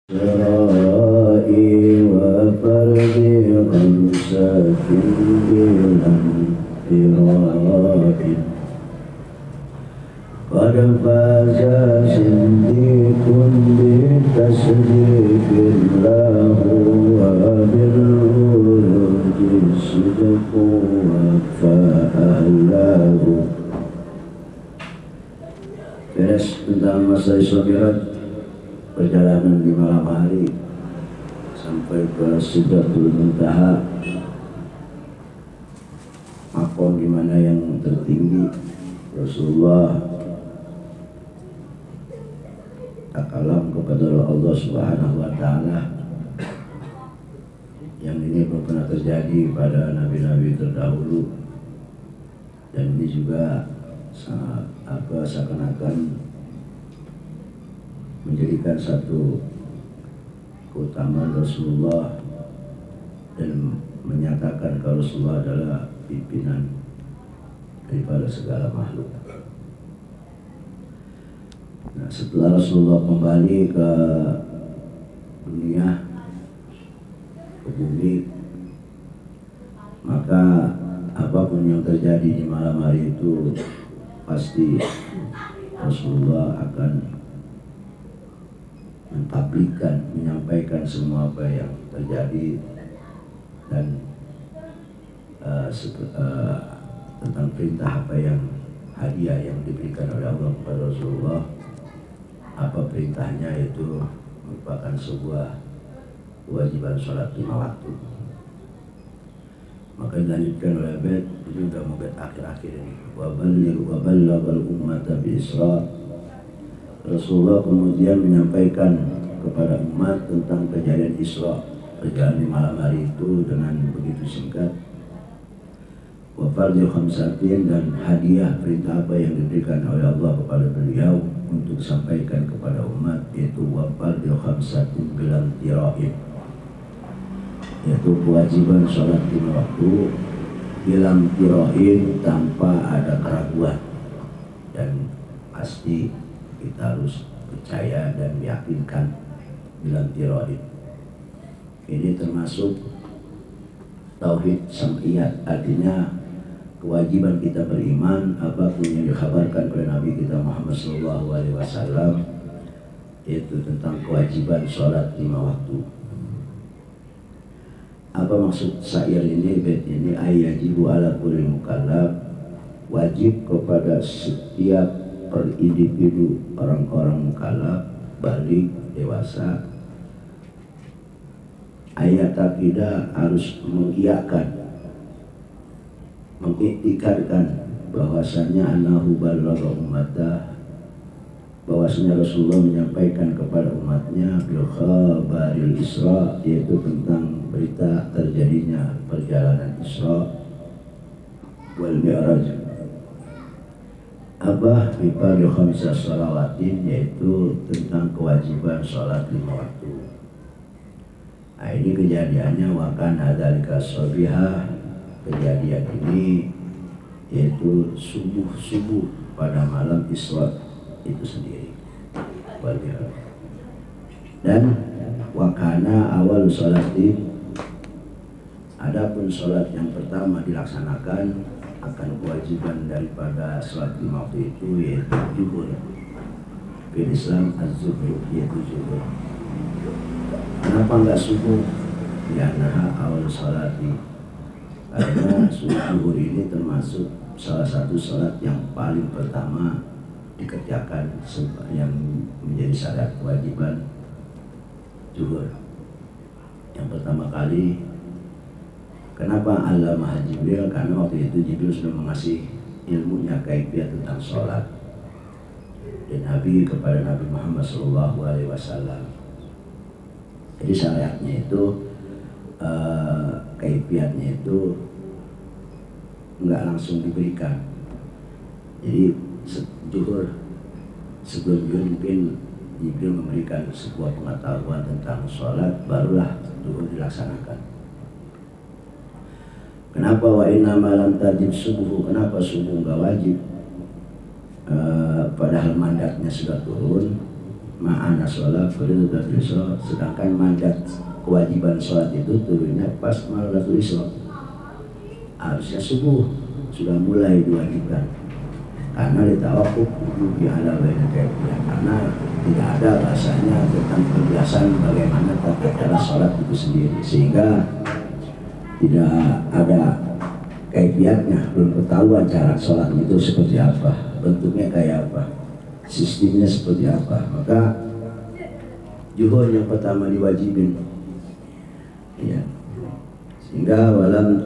Ra'i wa fardi khamsatin bilan firaqin qad faza sindikun bitasdiqin lahu wa birruji sidqu wa fa'alahu. Beres tentang masa Isra Mi'raj, perjalanan di malam hari sampai ke Sidratul Muntaha, maqam di mana yang tertinggi Rasulullah takalam kepada Allah Subhanahu wa taala, yang ini belum pernah terjadi pada nabi-nabi terdahulu, dan ini juga seakan-akan menjadikan satu keutamaan Rasulullah dan menyatakan kalau Rasulullah adalah pimpinan daripada segala makhluk. Nah, setelah Rasulullah kembali ke dunia, ke bumi, maka apapun yang terjadi di malam hari itu pasti Rasulullah akan mentablikan, menyampaikan semua apa yang terjadi dan tentang perintah apa yang hadiah yang diberikan oleh Allah kepada Rasulullah. Apa perintahnya, itu merupakan sebuah kewajiban sholat 5 waktu. Maka dilanjutkan oleh bait, ini sudah mau bait akhir-akhir ini. Wa ballaghal ummata bi Isra. Rasulullah kemudian menyampaikan kepada umat tentang kejadian Isra, perjalanan di malam hari itu dengan begitu singkat. Wa fardhu khamsatin, dan hadiah perintah apa yang diberikan oleh Allah kepada beliau untuk sampaikan kepada umat, yaitu wa fardhu khamsatin bilan tira'in, yaitu kewajiban sholat 5 waktu bilan tira'in, tanpa ada keraguan, dan pasti kita harus percaya dan meyakinkan bilang tira'in. Ini termasuk tauhid sam'iyat, artinya kewajiban kita beriman apapun yang dikhabarkan oleh Nabi kita Muhammad SAW, yaitu tentang kewajiban sholat 5 waktu. Apa maksud syair ini, bait ini? Ayyajibu ala kulli mukallaf, wajib kepada setiap per individu, orang-orang mukallaf balik dewasa, ayat akidah harus mengiyakan, mengiktikarkan bahwasanya annahu ballagha ummata, bahwasanya Rasulullah menyampaikan kepada umatnya bil khabaril Isra, yaitu tentang berita terjadinya perjalanan Isra wal Mi'raj. Abah bifardhu khamsah shalawatin, yaitu tentang kewajiban sholat 5 waktu. Nah, ini kejadiannya wa kana dzalika sabiha, kejadian ini yaitu subuh pada malam Isra itu sendiri. Dan wa kana awal sholatin, adapun sholat yang pertama dilaksanakan akan kewajiban daripada sholat 5 waktu itu, yaitu zuhur. Di Islam az-zuhur, yaitu zuhur. Kenapa enggak subuh? Ya, nah awal sholati, karena zuhur ini termasuk salah satu sholat yang paling pertama dikerjakan, yang menjadi syarat kewajiban zuhur. Yang pertama kali. Kenapa Allamah Jibril? Karena waktu itu Jibril sudah mengasih ilmunya kaifiat tentang sholat dan Nabi kepada Nabi Muhammad SAW. Jadi syariatnya itu, kaifiatnya itu enggak langsung diberikan. Jadi zuhur, sebelum zuhur mungkin Jibril memberikan sebuah pengetahuan tentang sholat, barulah zuhur dilaksanakan. Kenapa wa inna malam tajib subuh? Kenapa subuh enggak wajib? Padahal mandatnya sudah turun. ma'ana sholat fardhu isra, sedangkan mandat kewajiban sholat itu turunnya pas Lailatul Isra. Harusnya subuh sudah mulai diwajibkan, karena ditawakuf di ala karena tidak ada bahasanya tentang penjelasan bagaimana tata cara sholat itu sendiri, sehingga tidak ada kaifiatnya, belum ketahuan cara sholat itu seperti apa, bentuknya kayak apa, sistemnya seperti apa. Maka zuhur yang pertama diwajibin, ya, sehingga walam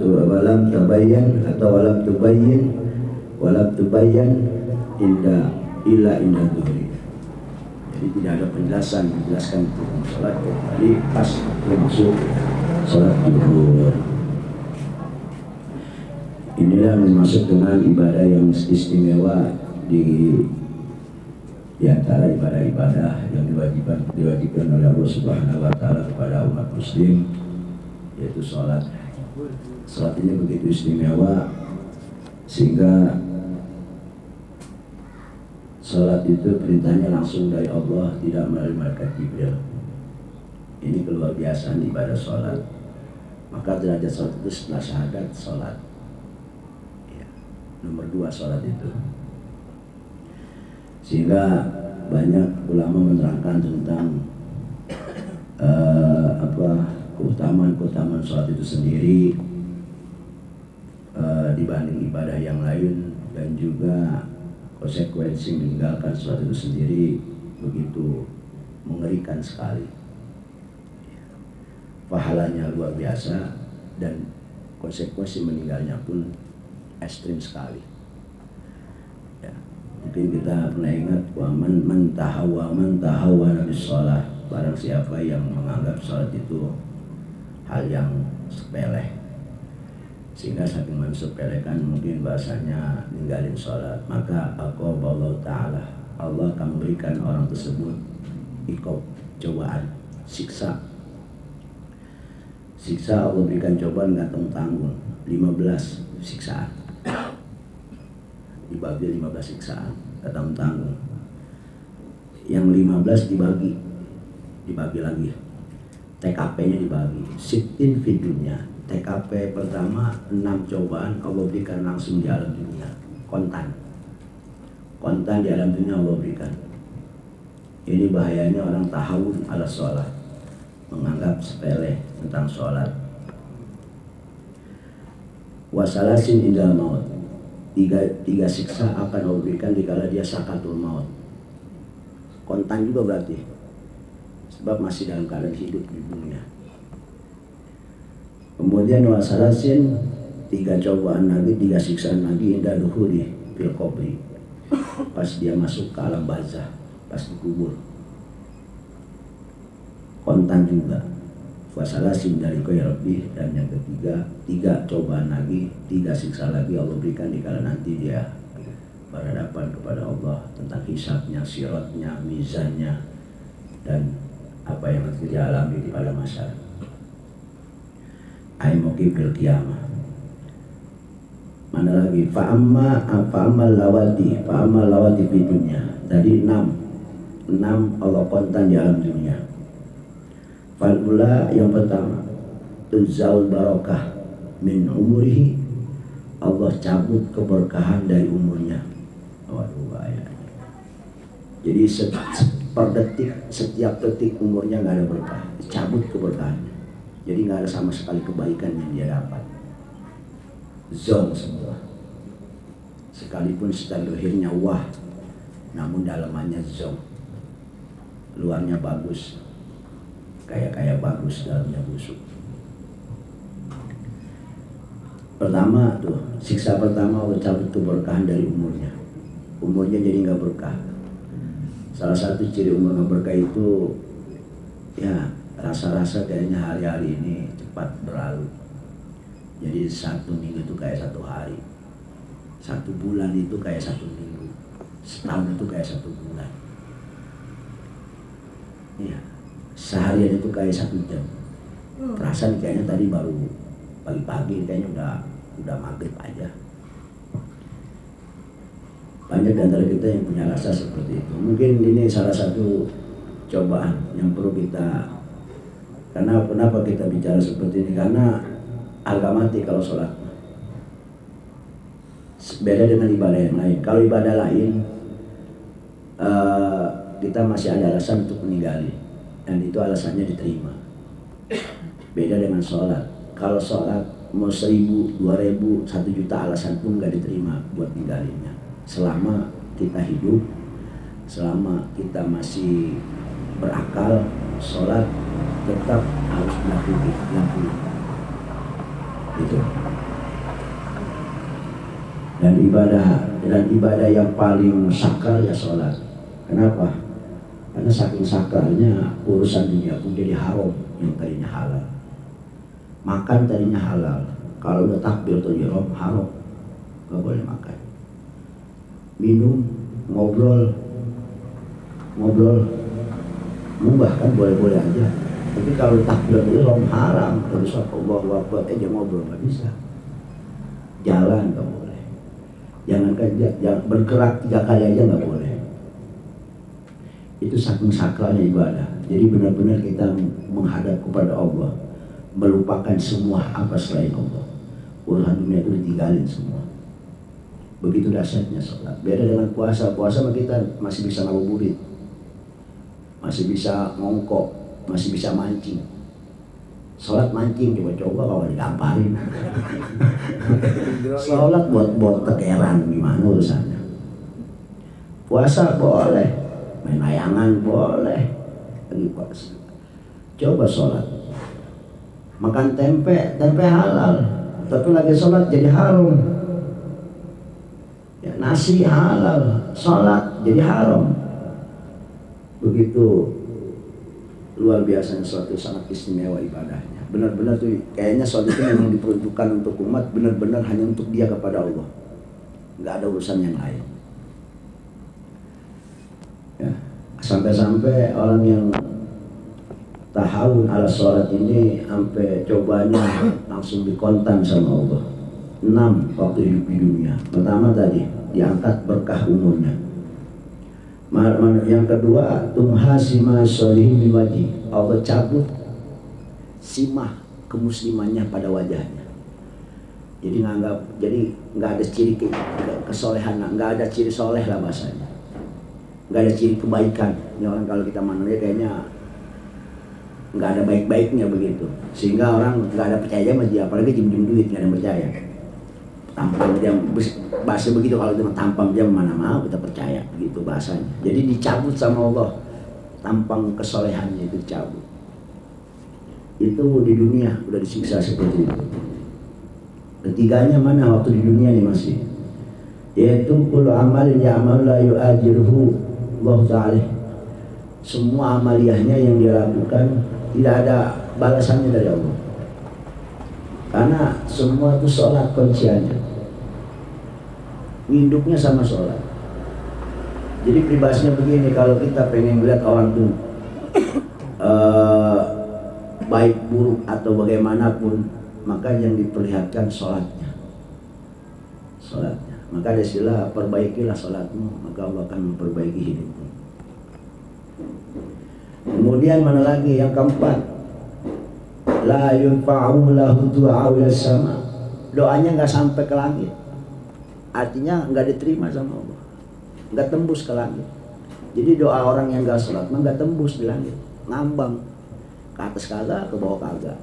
tabayyan atau walam tubayyan illa inda zuhri. Jadi tidak ada penjelasan menjelaskan tentang sholat kecuali pas masuk sholat zuhur. Inilah masuk dengan ibadah yang istimewa di antara ibadah-ibadah yang diwajibkan oleh Allah Subhanahu wa taala kepada umat muslim, yaitu sholat. Sholat ini begitu istimewa sehingga sholat itu perintahnya langsung dari Allah, tidak melalui malaikat Jibril. Ini keluar biasaan ibadah sholat. Maka derajat sholat itu setelah syahadat sholat. Nomor 2 sholat itu. Sehingga banyak ulama menerangkan tentang keutamaan sholat itu sendiri dibanding ibadah yang lain, dan juga konsekuensi meninggalkan sholat itu sendiri begitu mengerikan sekali. Pahalanya luar biasa dan konsekuensi meninggalnya pun ekstrim sekali. Ya, mungkin kita pernah ingat man tahawa nabi sholat, barang siapa yang menganggap sholat itu hal yang sepele, sehingga saking mensepelekan mungkin bahasanya ninggalin sholat, maka Allah Ta'ala, Allah akan memberikan orang tersebut cobaan, siksa. Allah berikan cobaan nggak tanggung 15 siksaan, dibagi 15 siksaan, datang tanggung. Yang 15 dibagi lagi, TKP-nya dibagi. Sitin fidunya, TKP pertama 6 cobaan Allah berikan langsung di alam dunia, kontan di alam dunia Allah berikan. Ini bahayanya orang tahawun ala sholat, menganggap sepele tentang sholat. Wasalasin indal maut, tiga siksa akan Allah berikan dikala dia sakatul maut. Kontan juga berarti, sebab masih dalam keadaan hidup di dunia. Kemudian wasalasin, 3 cobaan lagi, 3 siksaan lagi indah duhuri fil qabri, pas dia masuk ke alam barzah, pas dikubur. Kontan juga. Wasalasin dari lebih. Dan yang ketiga, 3 cobaan lagi, 3 siksa lagi Allah berikan dikala nanti dia berhadapan kepada Allah tentang hisabnya, siratnya, mizannya, dan apa yang nanti dia alami di pada masa aimokil kiamah. Mana lagi? Fa'amal lawati di dunia. Tadi 6 Allah kontan di alam dunia. Fa'ula yang pertama, tuzaul barokah min umurihi, Allah cabut keberkahan dari umurnya. Waduh, bahaya. Jadi per detik, setiap detik umurnya nggak ada berkah, cabut keberkahannya. Jadi nggak ada sama sekali kebaikan yang dia dapat. Zong semua. Sekalipun setelah lahirnya wah, namun dalamannya zong. Luarnya bagus, kayak bagus, dalamnya busuk. Pertama tuh, siksa pertama Allah cabut keberkahan dari umurnya. Umurnya jadi nggak berkah. Salah satu ciri umur nggak berkah itu, ya rasa-rasa kayaknya hari-hari ini cepat berlalu. Jadi 1 minggu itu kayak 1 hari, 1 bulan itu kayak 1 minggu, setahun itu kayak 1 bulan. Iya. Seharian itu kayak 1 jam. Perasaan kayaknya tadi baru pagi-pagi, kayaknya udah maghrib aja. Banyak di antara kita yang punya rasa seperti itu. Mungkin ini salah satu cobaan yang perlu kita. Karena kenapa kita bicara seperti ini? Karena harga mati kalau sholat. Beda dengan ibadah yang lain. Kalau ibadah lain kita masih ada alasan untuk meninggali, dan itu alasannya diterima. Beda dengan sholat. Kalau sholat mau 1.000, 2.000, 1 juta alasan pun nggak diterima buat ninggalinya. Selama kita hidup, selama kita masih berakal, sholat tetap harus dilakukan gitu. Dan ibadah yang paling sakral ya sholat. Kenapa? Karena saking sakralnya urusan dunia pun jadi haram yang tadinya halal. Makan tadinya halal, kalau udah takbir atau ihram haram, nggak boleh makan. Minum, ngobrol mubah kan, boleh-boleh aja. Tapi kalau takbir atau ihram haram, terus Allahu Akbar aja ngobrol nggak bisa. Jalan nggak boleh. Jangan bergerak 3 kali aja nggak boleh. Itu saking sakralnya ibadah. Jadi benar-benar kita menghadap kepada Allah, melupakan semua apa selain Allah. Urusan dunia itu ditinggalin semua. Begitu dahsyatnya sholat. Beda dengan puasa. Puasa kita masih bisa ngabuburit, masih bisa ngongkok, masih bisa mancing. Sholat mancing, coba-coba kalau digamparin. Sholat buat tegeran, gimana urusannya. Puasa boleh, main layangan boleh, lagi puasa. Coba sholat, makan tempe halal, tapi lagi sholat jadi haram. Ya, nasi halal, sholat jadi haram. Begitu luar biasa, suatu sangat istimewa ibadahnya. Benar-benar tuh kayaknya sholat itu memang diperuntukkan untuk umat, benar-benar hanya untuk dia kepada Allah, nggak ada urusan yang lain. Ya, sampai-sampai orang yang tahawun ala sholat ini sampai cobanya langsung dikontan sama Allah. 6 waktu hidup di dunia. Pertama tadi diangkat berkah umurnya. Yang kedua, tumhasima sholihin min wajhi. Allah cabut simah kemuslimannya pada wajahnya. Jadi nggak ada ciri kesolehan, nggak ada ciri soleh lah bahasanya. Nggak ada ciri kebaikan. Ini orang kalau kita manusia kayaknya nggak ada baik-baiknya begitu. Sehingga orang nggak ada percaya sama dia, apalagi jim-jim duit nggak ada yang percaya. Tampang dia bahasa begitu, kalau dia tampang dia mana mau kita percaya begitu bahasanya. Jadi dicabut sama Allah tampang kesolehannya, itu dicabut. Itu di dunia udah disiksa seperti itu. Ketiganya mana waktu di dunia nih masih, yaitu kullu amalin ya'malu la yu'ajiruhu Allah ta'ala. Semua amaliyahnya yang dia lakukan tidak ada balasannya dari Allah, karena semua itu sholat kunciannya, induknya sama sholat. Jadi peribahasanya begini, kalau kita pengen lihat orang tuh baik buruk atau bagaimanapun, maka yang diperlihatkan sholatnya. Maka ada istilah, perbaikilah sholatmu, maka Allah akan memperbaiki hidupmu. Kemudian mana lagi yang keempat, la yunfa'u lahu du'a'u sama. Doanya nggak sampai ke langit, artinya nggak diterima sama Allah, nggak tembus ke langit. Jadi doa orang yang nggak sholat nggak tembus di langit, ngambang ke atas kagak, ke bawah kagak.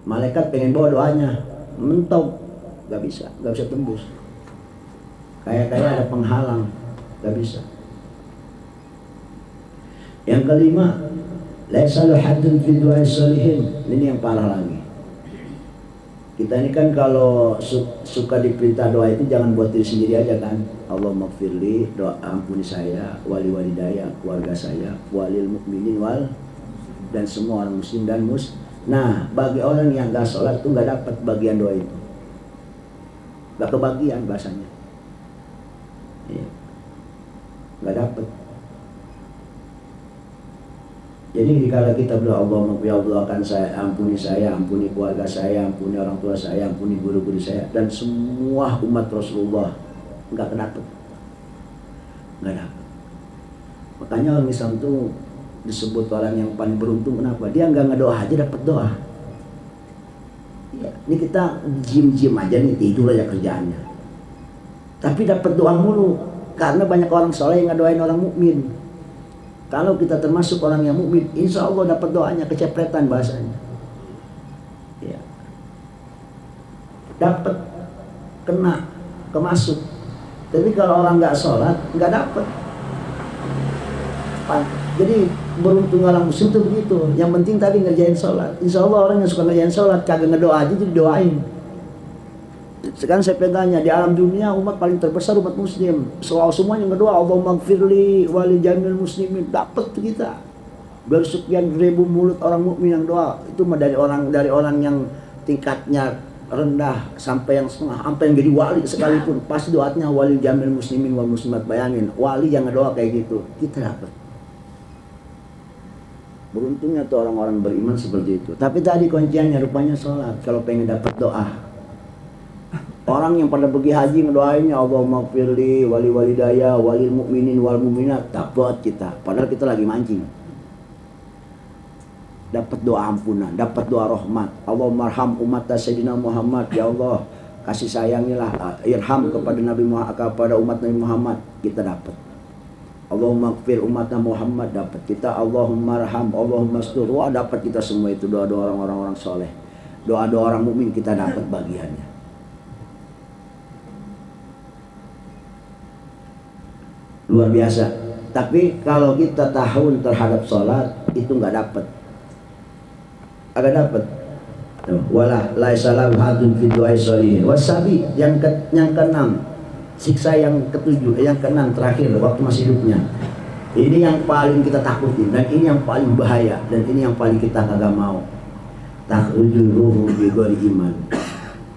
Malaikat pengen bawa doanya, mentok, nggak bisa tembus. Kayak ada penghalang, nggak bisa. Yang kelima, laisa lahu haddun fi du'a sholihin. Ini yang parah lagi. Kita ini kan kalau suka diperintah doa itu jangan buat diri sendiri aja kan. Allahumma gfirli, doa ampuni saya, wali walidaya, keluarga saya, walil mukminin wal, dan semua orang muslim dan Nah, bagi orang yang gak sholat tuh gak dapat bagian doa itu, gak kebagian bahasanya, gak dapat. Jadi kalau kita berdoa, Allah ya Allah akan ampuni saya, ampuni keluarga saya, ampuni orang tua saya, ampuni guru-guru saya, dan semua umat Rasulullah, nggak dapat. Makanya orang Islam tuh disebut orang yang paling beruntung. Kenapa? Dia nggak ngedoa aja dapat doa. Ya, ini kita jim aja nih, tidur aja kerjaannya. Tapi dapat doa mulu. Karena banyak orang soleh yang ngedoain orang mukmin. Kalau kita termasuk orang yang mukmin, insya Allah dapat doanya, kecepretan bahasanya. Ya. Dapat, kena, kemasuk. Tapi kalau orang nggak sholat, nggak dapat. Jadi beruntung orang muslim itu begitu. Yang penting tadi ngerjain sholat. Insya Allah orang yang suka ngerjain sholat, kagak ngedoa aja jadi doain. Sekarang saya pegangnya, di alam dunia umat paling terbesar umat muslim. Semuanya ngedoa, Allahumma gfirli wali jamil muslimin. Dapat kita. Dari sekian ribu mulut orang mukmin yang doa. Itu mah dari orang yang tingkatnya rendah sampai yang setengah, sampai yang jadi wali sekalipun, pasti doanya wali jamil muslimin wal muslimat. Bayangin, wali yang ngedoa kayak gitu, kita dapat. Beruntungnya tuh orang-orang beriman seperti itu. Tapi tadi kunciannya rupanya sholat. Kalau pengen dapat doa, orang yang pada pergi haji ngedoainnya Allahumma gfirli wali walidaya walil mu'minin wal mu'minat, dapat kita. Padahal kita lagi mancing. Dapat doa ampunan, dapat doa rahmat. Allahumma arham umat Sayyidina Muhammad, ya Allah kasih sayangilah, irham kepada Nabi Muhammad, kepada umat Nabi Muhammad, kita dapat. Allahumma gfir umat Muhammad, dapat kita. Allahumma arham, Allahumma astur, wah dapat kita semua itu. Doa-doa orang-orang soleh, doa-doa orang mukmin, kita dapat bagiannya. Luar biasa. Tapi kalau kita tahun terhadap sholat itu nggak dapat. Agak dapat. Wala laisalam hadun fi du'ai sholihin. Wasabi yang keenam, siksa yang ketujuh, yang keenam terakhir waktu masih hidupnya. Ini yang paling kita takutin dan ini yang paling bahaya dan ini yang paling kita kagak mau. Takhrujul ruhu bi ghairi iman.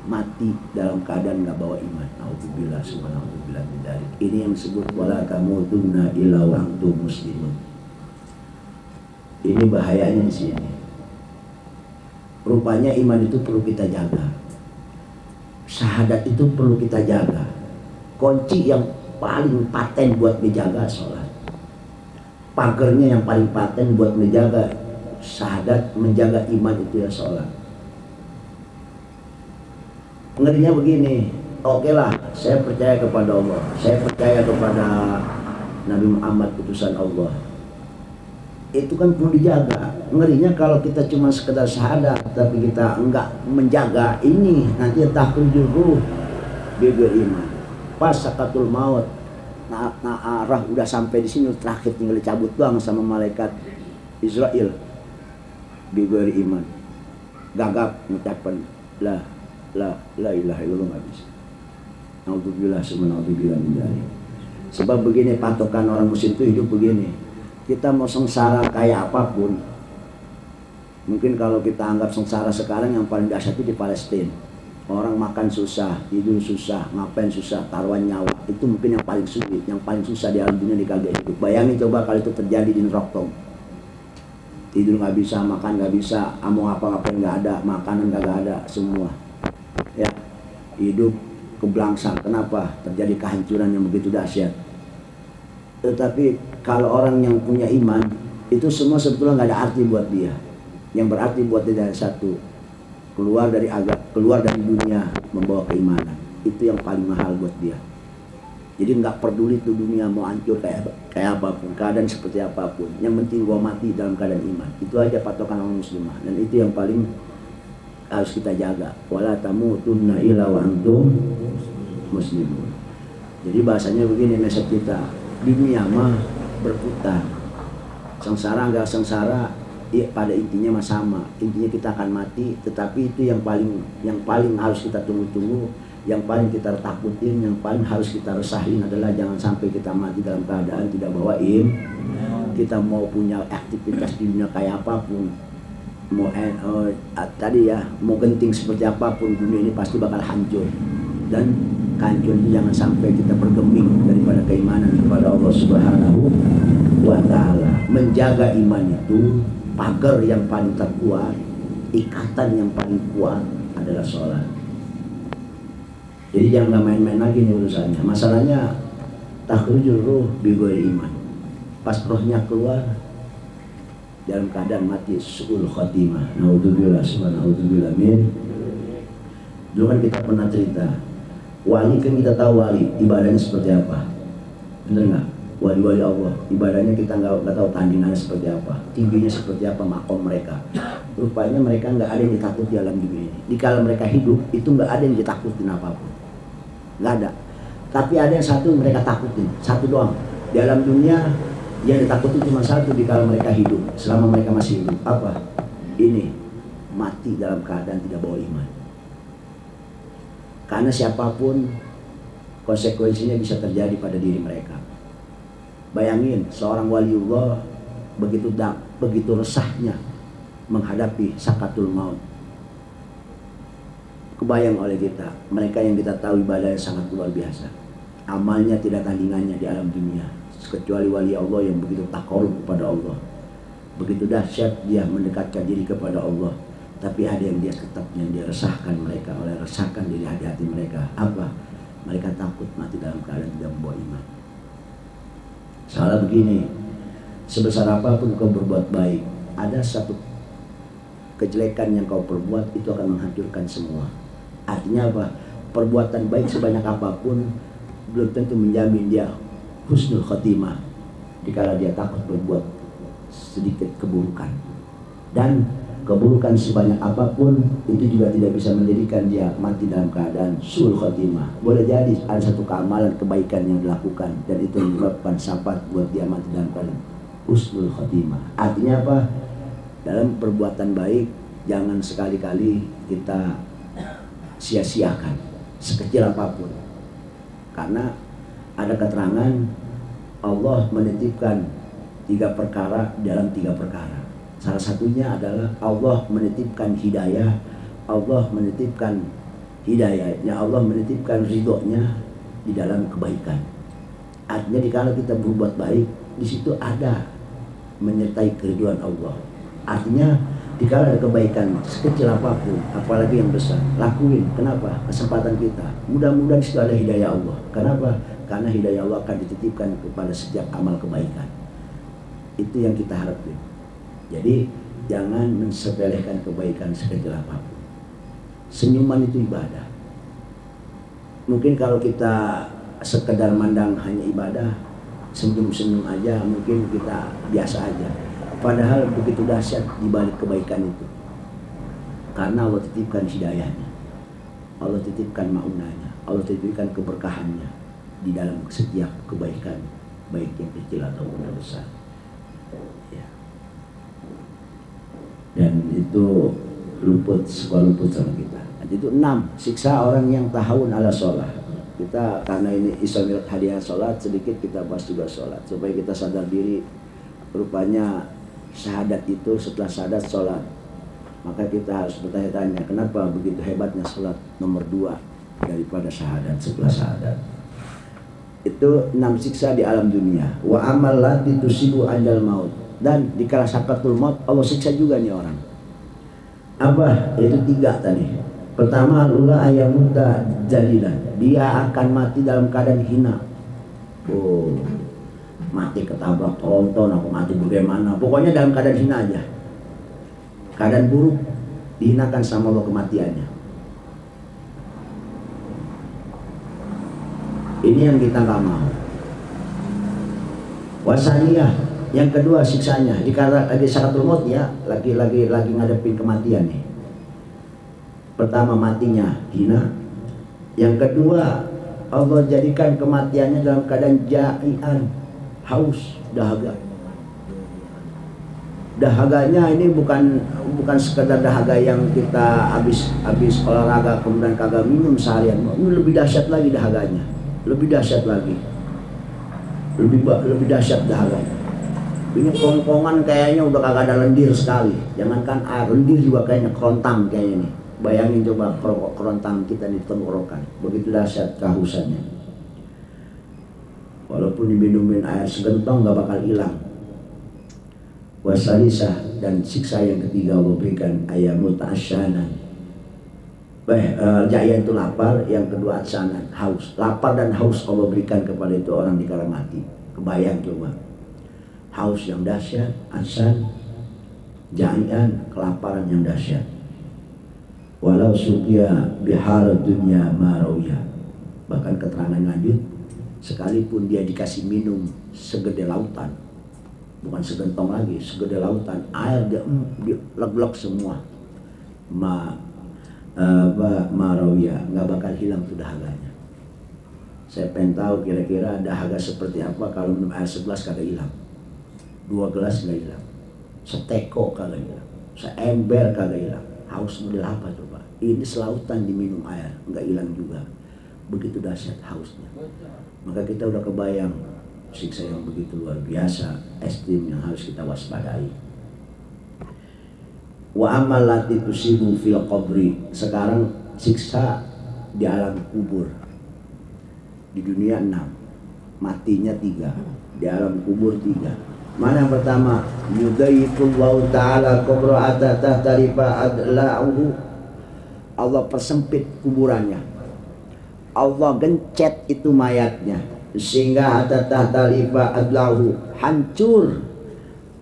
Mati dalam keadaan nggak bawa iman. Nauzubillah subhanallah min dzalik. Ini yang disebut wala tamutunna illa wa antum muslimun. Ini bahayanya di sini. Rupanya iman itu perlu kita jaga. Syahadat itu perlu kita jaga. Kunci yang paling paten buat menjaga sholat. Pagernya yang paling paten buat menjaga syahadat, menjaga iman itu ya sholat. Ngerinya begini, oke lah, saya percaya kepada Allah, saya percaya kepada Nabi Muhammad utusan Allah. Itu kan perlu dijaga. Ngerinya kalau kita cuma sekedar syahadat tapi kita enggak menjaga ini, nanti takhrujul ruh bighairi iman. Pas sakatul maut, arah udah sampai di sini terakhir tinggal dicabut doang sama malaikat Israel. Bighairi iman. Gagap mengucapkan la ilaha illallah, nggak bisa. Nauzubillah subhanallah min dzalik. Sebab begini patokan orang muslim itu hidup begini. Kita mau sengsara kayak apapun, mungkin kalau kita anggap sengsara sekarang yang paling dahsyat itu di Palestina. Orang makan susah, tidur susah, ngapain susah, taruhan nyawa. Itu mungkin yang paling sulit, yang paling susah di alam dunia di kagak hidup. Bayangin coba kalau itu terjadi di Neroktom. Tidur nggak bisa, makan nggak bisa, mau apa-ngapain nggak ada, makanan nggak ada, semua. Ya, hidup keblangsang. Kenapa? Terjadi kehancuran yang begitu dahsyat. Tetapi kalau orang yang punya iman, itu semua sebetulnya nggak ada arti buat dia. Yang berarti buat dia dari satu, keluar dari dunia membawa keimanan. Itu yang paling mahal buat dia. Jadi nggak peduli tuh dunia mau hancur kayak apapun, keadaan seperti apapun. Yang penting gua mati dalam keadaan iman. Itu aja patokan orang muslimah. Dan itu yang paling harus kita jaga. Wala tamutunna illa wa antum muslimun. Jadi bahasanya begini mesej kita. Dunia mah berputar, sengsara enggak sengsara, ya pada intinya mah sama. Intinya kita akan mati, tetapi itu yang paling harus kita tunggu-tunggu, yang paling kita takutin, yang paling harus kita resahin adalah jangan sampai kita mati dalam keadaan tidak bawa Kita mau punya aktivitas di dunia kayak apapun, mau tadi ya, mau genting seperti apapun, dunia ini pasti bakal hancur. Dan hancur itu jangan sampai kita bergeming daripada keimanan kepada Allah Subhanahu wa ta'ala. Menjaga iman itu pagar yang paling terkuat, ikatan yang paling kuat adalah sholat. Jadi jangan main-main lagi nih urusannya. Masalahnya takhrujul ruh bighairi iman. pas rohnya keluar dalam keadaan mati su'ul khotimah. Naudzubillah, subhanallah, min. Dulu kan kita pernah cerita, wali kan kita tahu wali ibadahnya seperti apa, bener nggak? Wali-wali Allah ibadahnya kita nggak tahu tandingannya seperti apa, tingginya seperti apa makom mereka. Rupanya mereka nggak ada yang ditakuti dalam dunia ini. Di kala mereka hidup itu nggak ada yang ditakutin apapun, nggak ada. Tapi ada yang satu mereka takutin, satu doang. Di alam dunia yang ditakuti cuma satu di kala mereka hidup, selama mereka masih hidup. Apa? Ini, mati dalam keadaan tidak bawa iman. Karena siapapun konsekuensinya bisa terjadi pada diri mereka. Bayangin seorang waliullah begitu resahnya menghadapi sakatul maut. Kebayang oleh kita, mereka yang kita tahu ibadahnya sangat luar biasa, amalnya tidak tandingannya di alam dunia, kecuali wali Allah yang begitu takarub kepada Allah, begitu dahsyat dia mendekatkan diri kepada Allah. Tapi ada yang dia tetap, yang dia resahkan mereka, oleh resahkan diri hati-hati mereka. Apa? Mereka takut mati dalam keadaan tidak membawa iman. Salah begini, sebesar apapun kau berbuat baik, ada satu kejelekan yang kau perbuat itu akan menghancurkan semua. Artinya apa? Perbuatan baik sebanyak apapun belum tentu menjamin dia husnul khotimah dikala dia takut berbuat sedikit keburukan. Dan keburukan sebanyak apapun itu juga tidak bisa menjadikan dia mati dalam keadaan su'ul khotimah. Boleh jadi ada satu keamalan kebaikan yang dilakukan dan itu menyebabkan syafaat buat dia mati dalam keadaan husnul khotimah. Artinya apa? Dalam perbuatan baik jangan sekali-kali kita sia-siakan sekecil apapun. Karena ada keterangan Allah menitipkan 3 perkara dalam 3 perkara. Salah satunya adalah Allah menitipkan hidayah, Allah menitipkan hidayahnya, Allah menitipkan ridhonya di dalam kebaikan. Artinya dikala kita berbuat baik, di situ ada menyertai keridhaan Allah. Artinya dikala ada kebaikan sekecil apapun, apalagi yang besar, lakuin. Kenapa? Kesempatan kita. Mudah-mudahan itu ada hidayah Allah. Kenapa? Karena hidayah Allah akan dititipkan kepada setiap amal kebaikan. Itu yang kita harapkan. Jadi jangan mensepelekan kebaikan sekecil apapun. Senyuman itu ibadah. Mungkin kalau kita sekedar mandang hanya ibadah, senyum-senyum aja, mungkin kita biasa aja. Padahal begitu dahsyat di balik kebaikan itu. Karena Allah titipkan hidayahnya, Allah titipkan maunanya, Allah titipkan keberkahannya di dalam setiap kebaikan, baik yang kecil ataupun yang besar. Ya. Dan itu luput sama kita. Itu 6, siksa orang yang tahawun ala sholat. Kita karena ini isomil hadiah sholat, sedikit kita bahas juga sholat supaya kita sadar diri. Rupanya syahadat itu setelah syahadat sholat. Maka kita harus bertanya-tanya, kenapa begitu hebatnya sholat nomor 2 daripada syahadat setelah syahadat. Itu 6 siksa di alam dunia. Wa amal lati tusibu ajal maut. Dan di kala sakaratul maut Allah siksa juga nih orang. Apa? Itu 3 tadi. Pertama, lula ayamuta jalilan. Dia akan mati dalam keadaan hina. Oh, mati ketabrak tronton, aku mati bagaimana? Pokoknya dalam keadaan hina aja. Keadaan buruk, dihinakan sama Allah kematiannya. Ini yang kita nggak mau. Wasaniyah, yang kedua siksanya dikala lagi sakaratul maut ya, lagi ngadepin kematian nih. Pertama matinya hina, yang kedua Allah jadikan kematiannya dalam keadaan jai'an, haus, dahaga. Dahaganya ini bukan sekedar dahaga yang kita habis olahraga kemudian kagak minum seharian. Ini lebih dahsyat lagi dahaganya, lebih dahsyat lagi, lebih dahsyat dahaganya. Ini kongkongan kayaknya udah kagak ada lendir sekali. Jangankan air, lendir juga kayaknya kerontang kayaknya nih. Bayangin coba kerontang kita di tenggorokan, begitu dahsyat kehausannya. Walaupun diminumin air segentong nggak bakal hilang. Wasalisah, dan siksa yang ketiga Allah berikan ayamut asyanan. Jaya itu lapar, yang kedua asyanan, haus. Lapar dan haus Allah berikan kepada itu orang di kala mati. Kebayang coba. haus yang dahsyat, asan, jaian, kelaparan yang dahsyat. Walau suqya bihar dunya marawiyah. Bahkan keterangan lanjut, sekalipun dia dikasih minum segede lautan, bukan segentong lagi, segede lautan, air dia leg-leg semua, marawiyah, nggak bakal hilang tuh dahaganya. Saya pengen tahu kira-kira dahaga seperti apa kalau minum air segelas kagak hilang, 2 gelas nggak hilang, seteko kagak hilang, seember kagak hilang. Haus model apa coba? Ini selautan diminum air, nggak hilang juga. Begitu dahsyat hausnya. Maka kita udah kebayang siksa yang begitu luar biasa, ekstrim yang harus kita waspadai. Wa amal lati tusibu fil qabri. Sekarang siksa di alam kubur. Di dunia 6, matinya 3, di alam kubur 3. Mana yang pertama? Yudayyiqullahu ta'ala qabra tahta rifa adla'uhu. Allah persempit kuburannya, Allah gencet itu mayatnya sehingga tahta rifa adla'uhu, hancur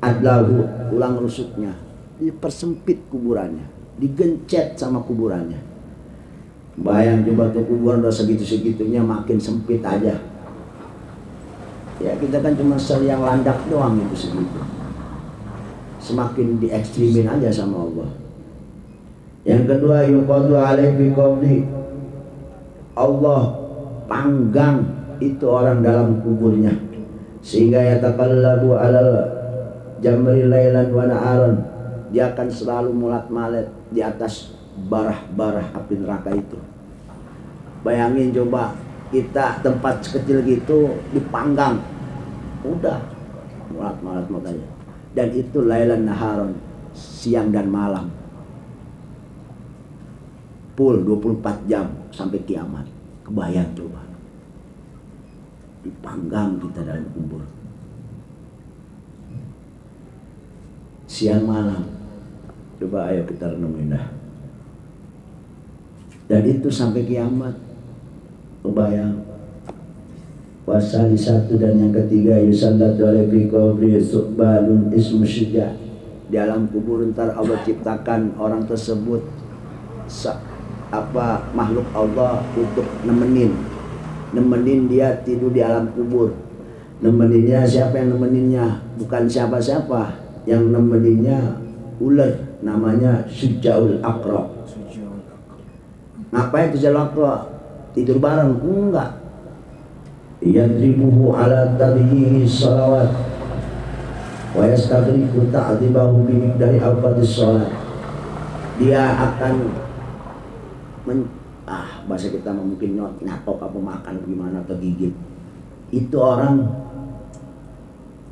adla'uhu, tulang rusuknya, dipersempit kuburannya, digencet sama kuburannya. Bayang coba tuh kuburan udah segitu-segitunya makin sempit aja. Ya kita kan cuma sel yang landak doang itu segitu. Semakin diekstrimin aja sama Allah. Yang kedua, yuqadu alaihi fi qabri. Allah panggang itu orang dalam kuburnya sehingga yataqallabu alal jamri lailan wa na'aran. Dia akan selalu mulat-malet di atas barah-barah api neraka itu. Bayangin coba, kita tempat sekecil gitu dipanggang, udah mulat-malat makanya. Dan itu lailan naharon, siang dan malam, full 24 jam sampai kiamat. Kebayang coba, dipanggang kita dalam kubur siang malam. Coba ayo kita renungin dah. Dan itu sampai kiamat. Kebayang. Wasali 1 dan yang ketiga, yusallatu alaihi fi qabri su'banun ismu syuja. Di alam kubur ntar Allah ciptakan orang tersebut makhluk Allah untuk nemenin dia tidur di alam kubur. Nemeninnya siapa yang nemeninnya? Bukan siapa-siapa, yang nemeninnya ular, namanya Sujaul Aqra. Ngapain Sujaul Aqra? Tidur bareng? Enggak. Yadribuhu ala tabihi salawat wa yastaghriqu ta'dibahu bimikdari awqatis salat. Dia akan bahasa kita mungkin nyatok apa makan gimana atau gigit. Itu orang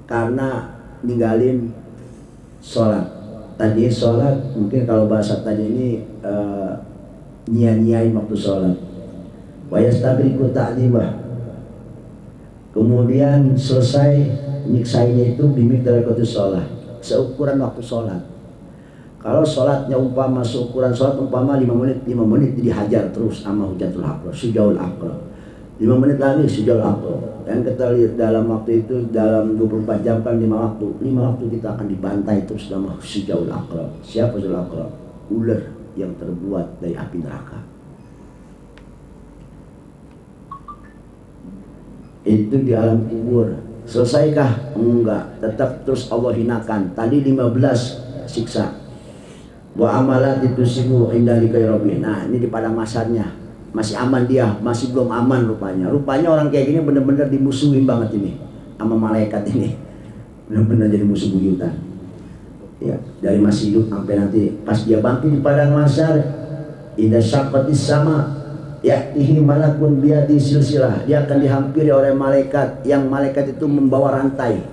karena ninggalin sholat. Tadi sholat mungkin kalau bahasa tadi ini nyia-nyiain waktu sholat. Wa yastaghriqu ta'dibah. Kemudian selesai nyiksainya itu bimikdari awqatis salat, seukuran waktu sholat. Kalau sholatnya umpama seukuran sholat umpama 5 menit dihajar terus sama Hujatul Aqra, Sujaul Aqra. 5 menit lagi Sujaul Aqra. Yang kita lihat dalam waktu itu, dalam 24 jam kan 5 waktu kita akan dibantai terus sama Sujaul Aqra. Siapa Sujaul Aqra? Ular yang terbuat dari api neraka. Itu di alam kubur. Selesaikah? Enggak, tetap terus Allah hinakan. Tadi 15 siksa. Wa amalat tusibu inda liqa'i rabbih. Nah, ini di padang mahsyarnya. Masih aman dia, masih belum aman rupanya. Rupanya orang kayak gini benar-benar dimusuhin banget ini sama malaikat ini. Benar-benar jadi musuh buyutan. Ya, dari masih hidup sampai nanti pas dia bangkit di padang mahsyar, idza syaqqatis sama ya'tihi malakun biyadi silsilah. Dia akan dihampiri oleh malaikat, yang malaikat itu membawa rantai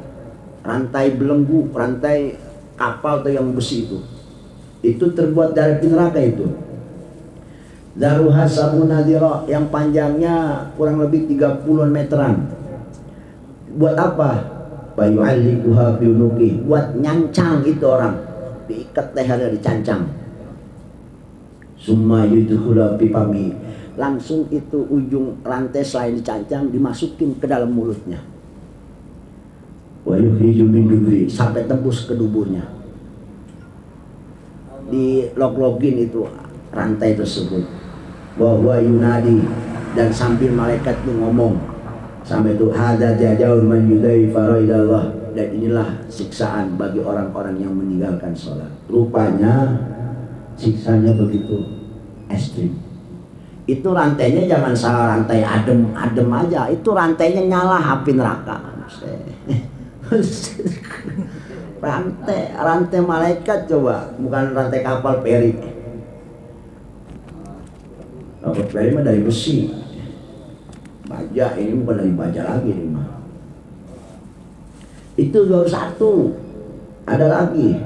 belenggu, rantai kapal atau yang besi itu terbuat dari neraka itu. Daruha sabuna dhira, yang panjangnya kurang lebih 30 meteran. Buat apa? Bayu'allikuha fi unuqi, buat nyancang itu orang, diikat lehernya, dicancang. Summa yudkhula fi fami, langsung itu ujung rantai selain dicancang dimasukin ke dalam mulutnya. wa yukhriju min duburi, sampai tembus ke duburnya. Di log-login itu rantai tersebut. Wa huwa yunadi, dan sambil malaikat itu ngomong sampai itu hadza jazaa'ul man yudai faraidallah, dan inilah siksaan bagi orang-orang yang meninggalkan sholat. Rupanya siksanya begitu ekstrim. Itu rantainya jangan salah rantai adem aja, itu rantainya nyala api neraka. rantai malaikat coba, bukan rantai kapal feri. Kapal feri mah dari besi, baja, ini bukan dari baja lagi nih mah. Itu baru satu, ada lagi.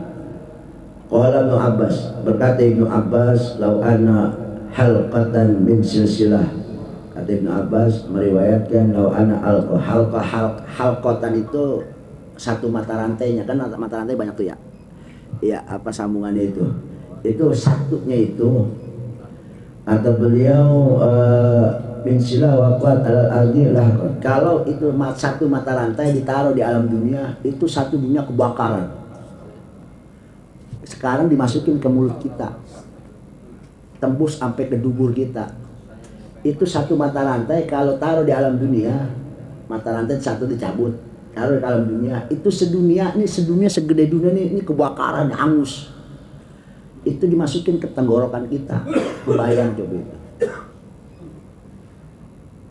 Qala Ibnu Abbas, berkata Ibnu Abbas, lau anna halqatan min silsilah, kata Ibnu Abbas meriwayatkan lau anna halqatan itu satu mata rantainya, kan mata rantai banyak tuh ya. Iya, apa sambungannya itu satunya itu, kata beliau min silah waqat al-ardi lah. Kalau itu satu mata rantai ditaruh di alam dunia, itu satu dunia kebakaran. Sekarang dimasukin ke mulut kita, tembus sampai ke dubur kita. Itu satu mata rantai kalau taruh di alam dunia, mata rantai satu dicabut, taruh di alam dunia, itu sedunia segede dunia ini kebakaran, hangus. Itu dimasukin ke tenggorokan kita. Bayang coba itu.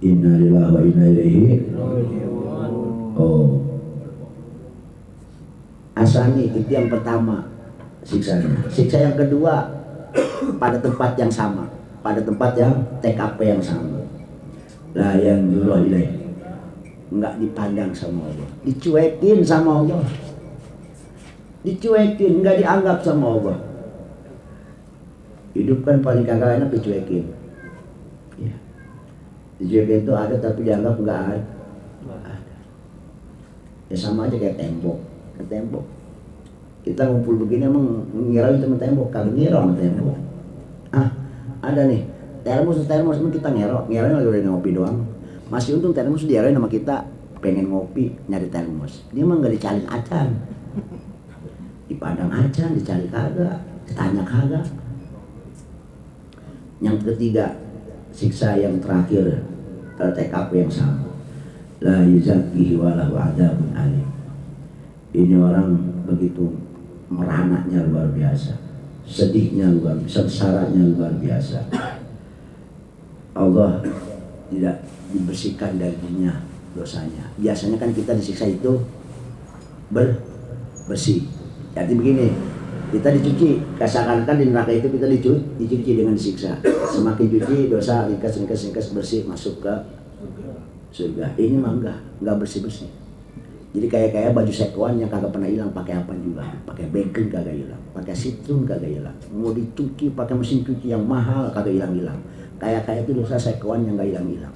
Inna lillahi wa inna ilaihi raji'un. Oh. Asani itu yang pertama siksanya. Siksa yang kedua pada tempat yang sama, pada tempat yang TKP yang sama. La yang dulu ilaih, enggak dipandang sama Allah, dicuekin sama Allah, dicuekin, enggak dianggap sama Allah. Hidup kan paling kagak enak dicuekin. Ya. Dicuekin itu ada tapi dianggap enggak ada. Ya sama aja kayak tembok, Kita ngumpul begini emang ngira itu sama tembok, kagak ngira sama tembok. Ada nih termos emang kita ngerok lagi udah ngopi doang. Masih untung termos diarahin sama kita, pengen ngopi nyari termos. Dia emang gak dicari acan, dipandang acan, dicari kagak, ditanya kagak. Yang ketiga, siksa yang terakhir TKP yang sama. La yuzakkihi wa lahu adzabun alim. Ini orang begitu meranaknya luar biasa, sedihnya luar biasa, sengsaranya luar biasa. Allah tidak dibersihkan darinya dosanya. Biasanya kan kita disiksa itu bersih. Jadi begini, kita dicuci, seakan-akan di neraka itu kita dicuci dengan disiksa. Semakin cuci dosa ringkas bersih, masuk ke surga. Ini mah enggak bersih. Jadi kayak baju sekoan yang kagak pernah hilang, pakai apa juga, pakai bacon kagak hilang, pakai citrun kagak hilang, mau dicuci pakai mesin cuci yang mahal kagak hilang. Kayak itu dosa sekoan yang gak hilang.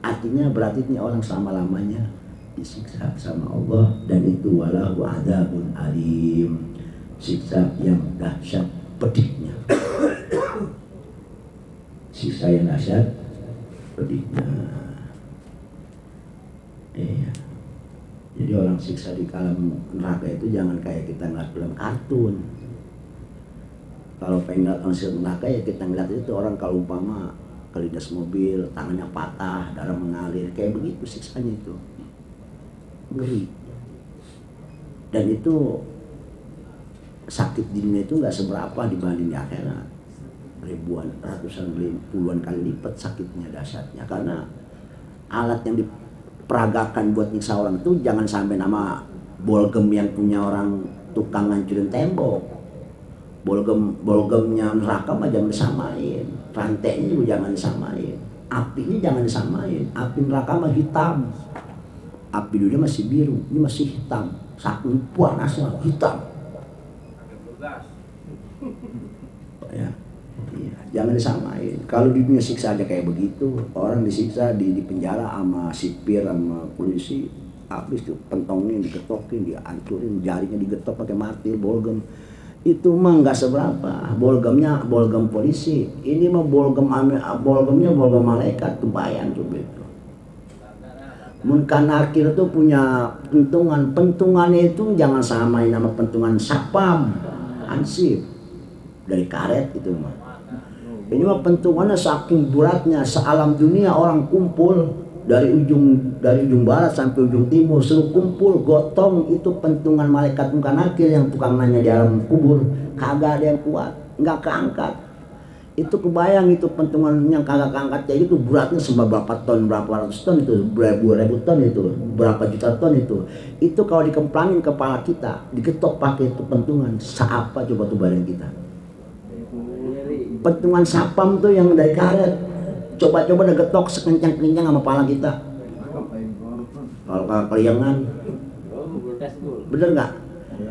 Artinya berarti ini orang selama-lamanya disiksa sama Allah, dan itu walahu adzabun alim, siksa yang dahsyat pedihnya. Siksa yang dahsyat pedihnya. Iya. Jadi orang siksa di alam neraka itu jangan kayak kita ngeliat film kartun. Kalau pengen ngeliat orang neraka ya kita ngeliat itu orang kalau umpama kelindas mobil, tangannya patah, darah mengalir, kayak begitu siksanya itu. Ngeri. Dan itu sakit di dunia itu nggak seberapa dibanding di akhirat. Ribuan, ratusan, puluhan kali lipat sakitnya, dahsyatnya. Karena alat yang diperagakan buat nyiksa orang itu jangan sampai nama bolgem yang punya orang tukang ngancurin tembok. Bolgemnya neraka mah jangan disamain, rantainya juga jangan disamain, apinya jangan disamain. Api neraka mah hitam, api dunia masih biru, ini masih hitam, saking panasnya hitam. Ya, iya, jangan disamain. Kalau di dunia siksa aja kayak begitu, orang disiksa di penjara sama sipir sama polisi, habis tuh pentongnya digetokin, dihancurin, jarinya digetok pakai martil, bolgem. Itu mah nggak seberapa, bolgemnya bolgem polisi, ini mah bolgemnya bolgem malaikat, kebayang coba itu. Munkar Nakir itu punya pentungan. Pentungannya itu jangan samain nama pentungan sapam, ansip dari karet itu mah. Ini mah pentungannya saking beratnya, sealam dunia orang kumpul dari ujung barat sampai ujung timur, seluruh kumpul gotong itu pentungan malaikat Munkar Nakir yang tukang nanya di alam kubur, kagak ada yang kuat, nggak keangkat. Itu kebayang itu pentungan yang kagak keangkat kayak gitu beratnya berapa ton, berapa ratus ton itu, ribu ton itu, berapa juta ton itu. Itu kalau dikemplangin kepala kita, diketok pakai itu pentungan, seapa coba tuh badan kita. Pentungan sapam tuh yang dari karet, coba-coba digetok sekencang-kencang sama kepala kita. Kalau kagak keliangan, bener nggak?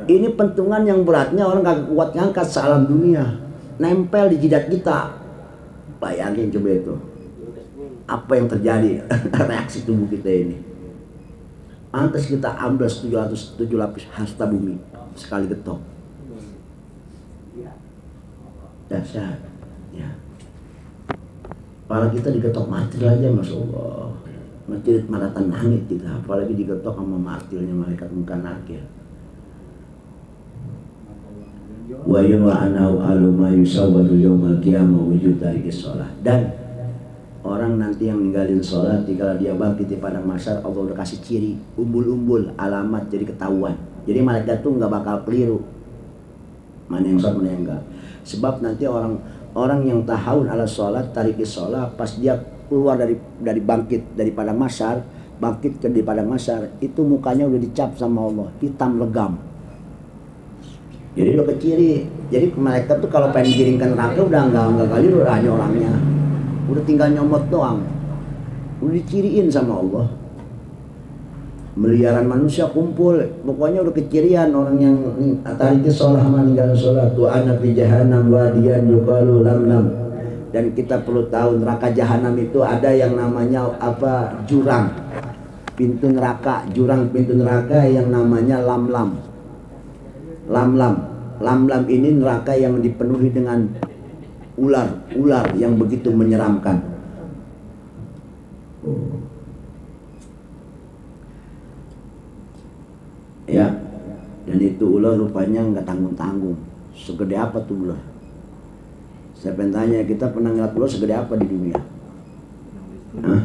Ini pentungan yang beratnya orang kagak kuat ngangkat sealam dunia. Nempel di jidat kita. Bayangin coba itu. Apa yang terjadi reaksi tubuh kita ini. Pantas kita ambil 707 lapis hasta bumi sekali getok. Dahsyat. Ya. Kepala kita digetok martir aja, Masya Allah. Mencerit maratan langit kita. Apalagi digetok sama martirnya malaikat Munkar Nakir. Wa yawa'anahu aluma yusawwadu yawmal qiyamah wujud dari sholat. Dan orang nanti yang ninggalin sholat, kalau dia bangkit di padang mahsyar, Allah udah kasih ciri, umbul-umbul, alamat, jadi ketahuan. Jadi malaikat tuh nggak bakal keliru mana yang sholat, mana yang enggak. Sebab nanti orang yang tahun ala sholat, tarikis sholat, pas dia keluar dari bangkit dari padang mahsyar, bangkit ke di padang mahsyar, itu mukanya udah dicap sama Allah, hitam legam. Jadi udah keciri. Jadi malaikat tuh kalau pengen digiringkan neraka udah enggak kali hanya orangnya. Udah tinggal nyomot doang. Udah diciriin sama Allah. Miliaran manusia kumpul, pokoknya udah kecirian orang yang tariki sholat meninggal sholat. Wa ana fi jahannam wadiyan yuqalu lam. Dan kita perlu tahu neraka jahanam itu ada yang namanya apa? Jurang. Pintu neraka, jurang pintu neraka yang namanya lam. Lam ini neraka yang dipenuhi dengan ular yang begitu menyeramkan. Ya, dan itu ular rupanya nggak tanggung-tanggung. Segede apa tuh ular? Saya pengen tanya, kita pernah ngeliat ular segede apa di dunia? Hah?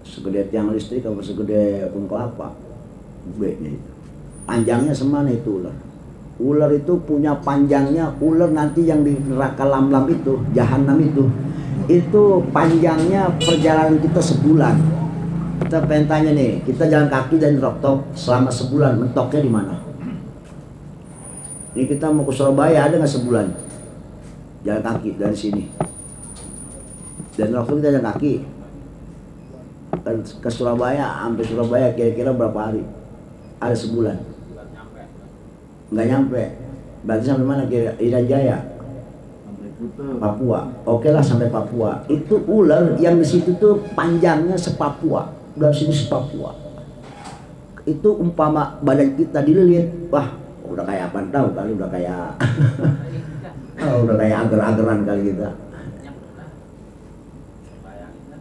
Segede tiang listrik apa segede pohon kelapa? Gede itu. Panjangnya semana itu ular? Ular itu punya panjangnya, ular nanti yang di neraka lam itu, jahanam itu panjangnya perjalanan kita sebulan. Kita pengen tanya nih, kita jalan kaki dan roktok selama sebulan, mentoknya di mana? Ini kita mau ke Surabaya, ada nggak sebulan? Jalan kaki dari sini. Dan roktok kita jalan kaki ke Surabaya, sampai Surabaya kira-kira berapa hari? Ada sebulan. Nggak nyampe. Berarti sampai mana kira? Irian Jaya, Papua. Oke lah sampai Papua. Itu ular yang di situ tuh panjangnya sepapua. Dari sini sepapua. Itu umpama badan kita dililit, wah udah kayak apa tahu kali, udah kayak udah kayak agar-agaran kali kita.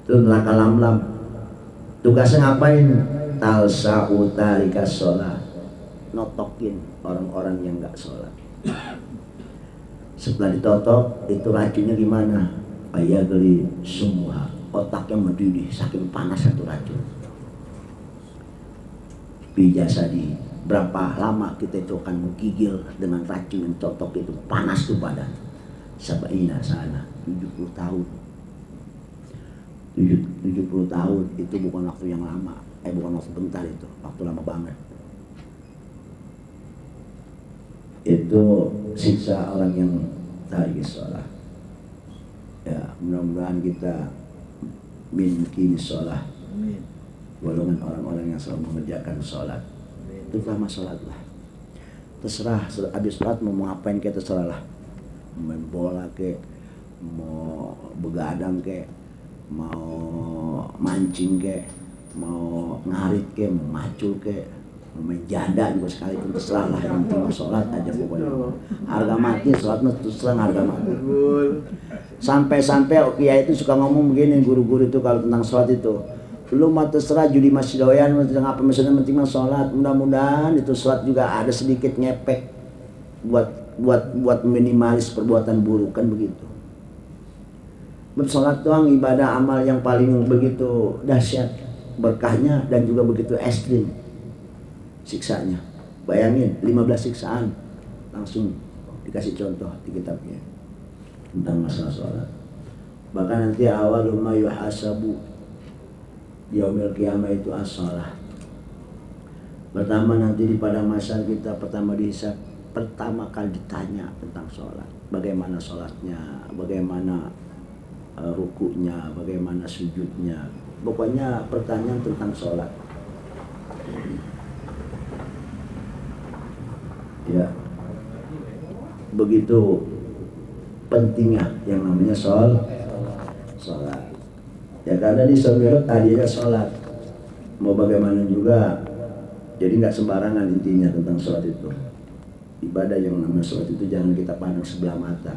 Itu neraka lam. Tugasnya ngapain? Talsa'u tarikas sholat, notokin orang-orang yang nggak sholat. Setelah ditotok, itu racunnya gimana? Ayagli semua, otaknya mendidih saking panas satu racun. Bijasadi, berapa lama kita itu akan menggigil dengan racun yang totok itu, panas tuh badan. Sabaina sana, 70 tahun. 70 tahun itu bukan waktu yang lama, bukan waktu bentar, itu waktu lama banget. Itu siksa orang yang tarik sholat. Ya, mudah-mudahan kita min sholat, golongan orang-orang yang selalu mengerjakan sholat. Terutama sholat lah. Terserah, habis sholat mau ngapain kayak terserah lah. Main bola kayak, mau begadang kayak, mau mancing kayak, mau ngarit kayak, mau macul kayak, main janda juga sekalipun terserah lah, yang penting sholat aja pokoknya. Harga mati sholat mah terus terang harga mati. Sampai kiai itu suka ngomong begini, guru-guru itu kalau tentang sholat itu, lu mah terserah judi masih doyan, tentang apa misalnya penting mah sholat. Mudah-mudahan itu sholat juga ada sedikit ngepek buat minimalis perbuatan buruk, kan begitu. Sholat doang ibadah amal yang paling begitu dahsyat berkahnya dan juga begitu ekstrim siksanya. Bayangin 15 siksaan langsung dikasih contoh di kitabnya tentang masalah sholat. Bahkan nanti awal ma yuhasabu yaumil qiyamah itu as-shalah. Pertama nanti di padang mahsyar kita pertama dihisab, pertama kali ditanya tentang sholat. Bagaimana sholatnya, bagaimana rukunya, bagaimana sujudnya. Pokoknya pertanyaan tentang sholat. Ya, begitu pentingnya yang namanya sholat. Ya karena di Somirot tadinya sholat. Mau bagaimana juga, jadi nggak sembarangan intinya tentang sholat itu. Ibadah yang namanya sholat itu jangan kita pandang sebelah mata.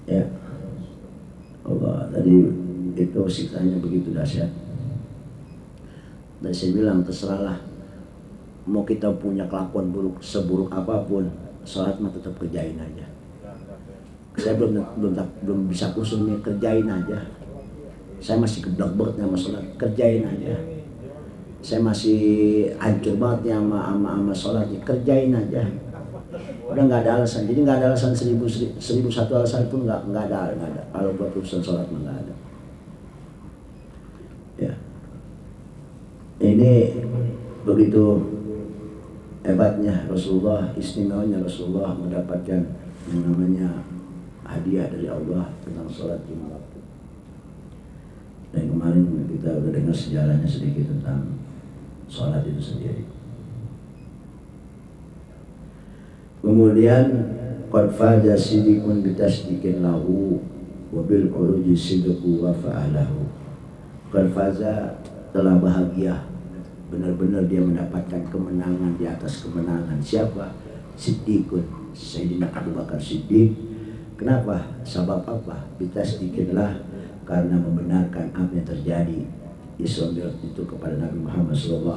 Ya, Allah tadi itu siksanya begitu dahsyat. Dan saya bilang terserahlah, mau kita punya kelakuan buruk seburuk apapun, sholat mah tetap kerjain aja. Saya belum bisa khusus nih, kerjain aja. Saya masih geblek banget sama sholat, kerjain aja. Saya masih hancur banget ya sama sholatnya, kerjain aja. Udah nggak ada alasan, jadi nggak ada alasan 1001 alasan pun nggak ada. Kalau buat urusan sholat mah nggak ada. Ya, ini begitu hebatnya Rasulullah, istimewanya Rasulullah mendapatkan yang namanya hadiah dari Allah tentang sholat lima waktu. Dan kemarin kita udah dengar sejarahnya sedikit tentang sholat itu sendiri. Kemudian qad faza siddiqun bitasdiqin lahu wa bil khuruji sidqu wa fa'alahu. Qad faza telah bahagia, benar-benar dia mendapatkan kemenangan di atas kemenangan. Siapa? Siddiqun, Sayyidina Abu Bakar Siddiq. Kenapa? Sebab apa? Bitasdiqinlah, karena membenarkan apa yang terjadi Isra Mi'raj itu kepada Nabi Muhammad SAW.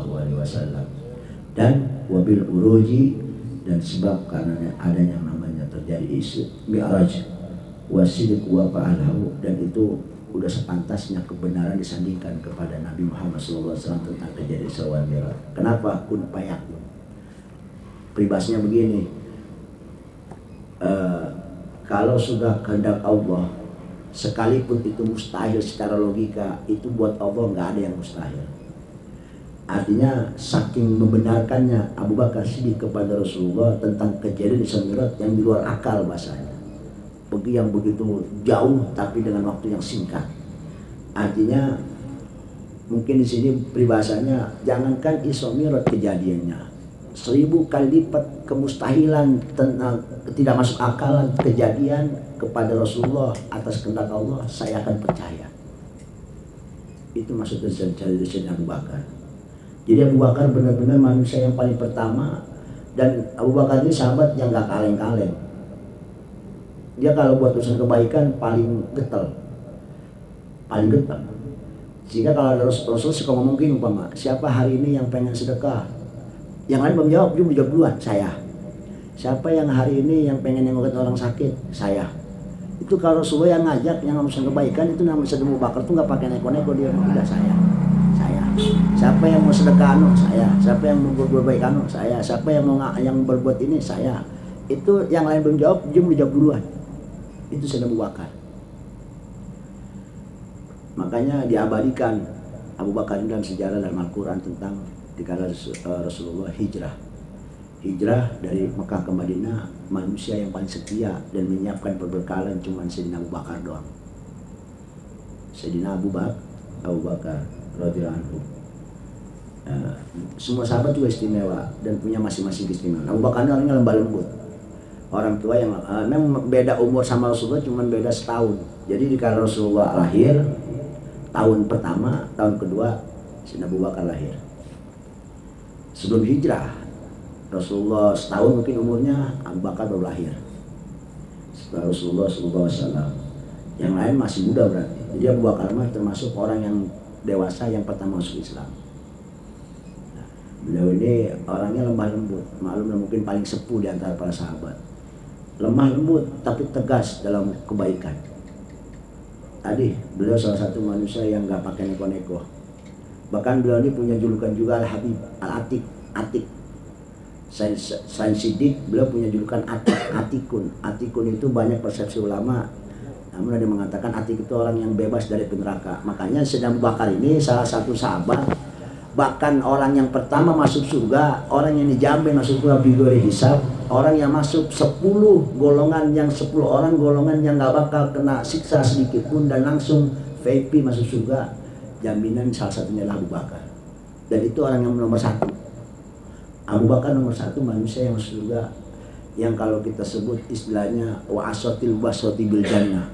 Dan wabil uruji, dan sebab karena ada yang namanya terjadi Isra Mi'raj wasidq wa fa'alahu, dan itu udah sepantasnya kebenaran disandingkan kepada Nabi Muhammad SAW tentang kejadian Isra Mi'raj. Kenapa? Kun fayakun. Peribahasanya begini, kalau sudah kehendak Allah, sekalipun itu mustahil secara logika, itu buat Allah nggak ada yang mustahil. Artinya saking membenarkannya Abu Bakar Siddiq kepada Rasulullah tentang kejadian Isra Mi'raj yang di luar akal bahasanya, yang begitu jauh tapi dengan waktu yang singkat. Artinya mungkin di sini peribahasanya, jangankan Isra Mi'raj kejadiannya, 1000 kali lipat kemustahilan tidak masuk akalan kejadian kepada Rasulullah atas kehendak Allah, saya akan percaya. Itu maksudnya dari Abu Bakar. Jadi Abu Bakar benar-benar manusia yang paling pertama, dan Abu Bakar ini sahabat yang gak kaleng-kaleng. Dia kalau buat urusan kebaikan paling getol. Sehingga kalau ada Rasul suka ngomong gini, umpama, siapa hari ini yang pengen sedekah? Yang lain belum jawab, dia menjawab duluan, saya. Siapa yang hari ini yang pengen nengokin orang sakit? Saya. Itu kalau Rasulullah yang ngajak, yang urusan kebaikan, itu namanya Abu Bakar tuh gak pakai neko-neko, dia udah saya. Siapa yang mau sedekah, saya. Siapa yang mau berbuat baik, saya. Siapa yang mau berbuat ini, saya. Itu yang lain belum jawab, dia menjawab duluan. Itu Abu Bakar. Makanya diabadikan Abu Bakar dalam sejarah dalam Al-Quran tentang dikala Rasulullah hijrah dari Mekah ke Madinah, manusia yang paling setia dan menyiapkan perbekalan cuma Sayyidina Abu Bakar doang. Sayyidina Abu Bakar radhiyallahu anhu. Semua sahabat juga istimewa dan punya masing-masing keistimewaan. Abu Bakar orangnya lembah lembut, orang tua yang memang beda umur sama Rasulullah, cuma beda setahun. Jadi dikala Rasulullah lahir tahun pertama, tahun kedua Sayyidina Abu Bakar lahir. sebelum hijrah. Rasulullah setahun mungkin umurnya, Abu Bakar baru lahir setelah Rasulullah SAW. Yang lain masih muda berarti. Jadi Abu Bakar termasuk orang yang dewasa yang pertama masuk Islam. Nah, beliau ini orangnya lemah lembut, maklum mungkin paling sepuh di antara para sahabat. Lemah lembut tapi tegas dalam kebaikan. Tadi beliau salah satu manusia yang gak pakai neko-neko. Bahkan beliau ini punya julukan juga Al-Habib, Al-Atik, Atik. Selain Siddiq, beliau punya julukan Atik, Atikun. Atikun itu banyak persepsi ulama, namun ada yang mengatakan Atik itu orang yang bebas dari neraka. Makanya Sayyidina Abu Bakar ini salah satu sahabat, bahkan orang yang pertama masuk surga, orang yang dijamin masuk surga bigori hisab, orang yang masuk 10 golongan, yang 10 orang golongan yang gak bakal kena siksa sedikit pun dan langsung VIP masuk surga. Jaminan salah satunya adalah Abu Bakar. Dan itu orang yang nomor 1. Abu Bakar nomor 1 manusia yang masuk surga, yang kalau kita sebut istilahnya wa asotil basoti bil jannah.